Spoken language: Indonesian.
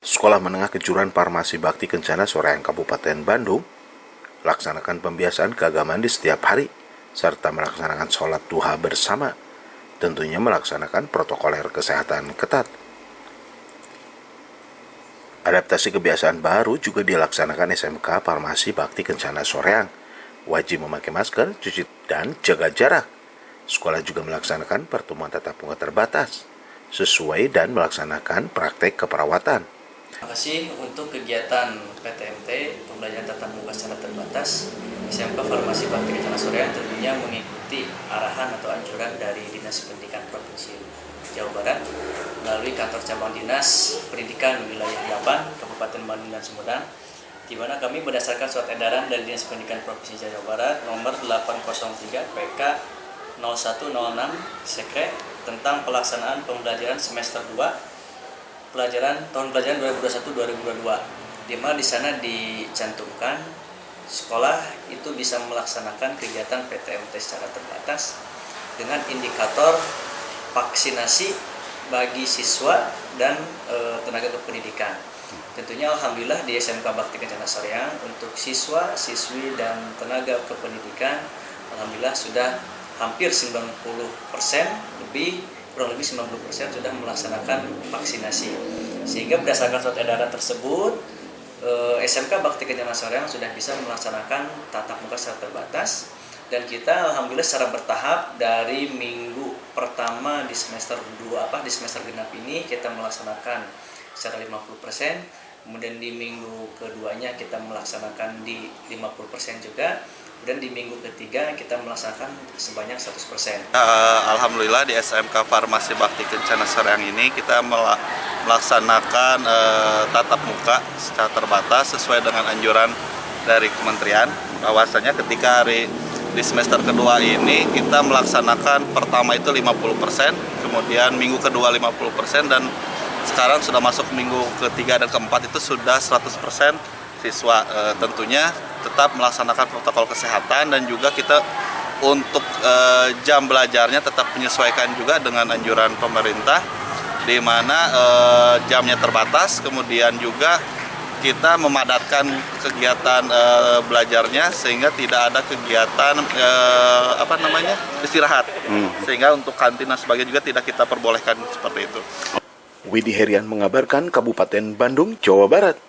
Sekolah Menengah Kejuruan Farmasi Bakti Kencana Soreang Kabupaten Bandung laksanakan pembiasaan keagamaan di setiap hari, serta melaksanakan sholat duha bersama, tentunya melaksanakan protokoler kesehatan ketat. Adaptasi kebiasaan baru juga dilaksanakan SMK Farmasi Bakti Kencana Soreang, wajib memakai masker, cuci dan jaga jarak. Sekolah juga melaksanakan pertemuan tatap muka terbatas, sesuai dan melaksanakan praktek keperawatan. Terima kasih untuk kegiatan PTMT, pembelajaran tatap muka secara terbatas. SMK Farmasi Bakti Kencana Soreang tentunya mengikuti arahan atau anjuran dari Dinas Pendidikan Provinsi Jawa Barat melalui kantor cabang Dinas Pendidikan Wilayah Yaban, Kabupaten Bandung dan Sumedang, di mana kami berdasarkan surat edaran dari Dinas Pendidikan Provinsi Jawa Barat nomor 803 PK 0106 Sekre tentang pelaksanaan pembelajaran semester 2 tahun pelajaran 2021-2022, di mana di sana dicantumkan sekolah itu bisa melaksanakan kegiatan PTMT secara terbatas dengan indikator vaksinasi bagi siswa dan tenaga kependidikan. Tentunya alhamdulillah di SMK Bakti Kencana Soreang untuk siswa, siswi dan tenaga kependidikan alhamdulillah sudah hampir 90% kurang lebih 90% sudah melaksanakan vaksinasi. Sehingga berdasarkan surat edaran tersebut, SMK Bakti Kencana Soreang sudah bisa melaksanakan tatap muka secara terbatas, dan kita alhamdulillah secara bertahap dari minggu pertama di semester genap ini kita melaksanakan secara 50%, kemudian di minggu keduanya kita melaksanakan di 50% juga, dan di minggu ketiga kita melaksanakan sebanyak 100%. Alhamdulillah di SMK Farmasi Bakti Kencana Soreang ini kita melaksanakan tatap muka secara terbatas sesuai dengan anjuran dari kementerian, bahwasanya ketika di semester kedua ini kita melaksanakan pertama itu 50%, kemudian minggu kedua 50%, dan sekarang sudah masuk minggu ketiga dan keempat itu sudah 100% siswa. Tentunya tetap melaksanakan protokol kesehatan, dan juga kita untuk jam belajarnya tetap menyesuaikan juga dengan anjuran pemerintah, di mana jamnya terbatas, kemudian juga kita memadatkan kegiatan belajarnya sehingga tidak ada kegiatan istirahat, sehingga untuk kantin dan sebagainya juga tidak kita perbolehkan seperti itu. Widi Herian mengabarkan Kabupaten Bandung, Jawa Barat.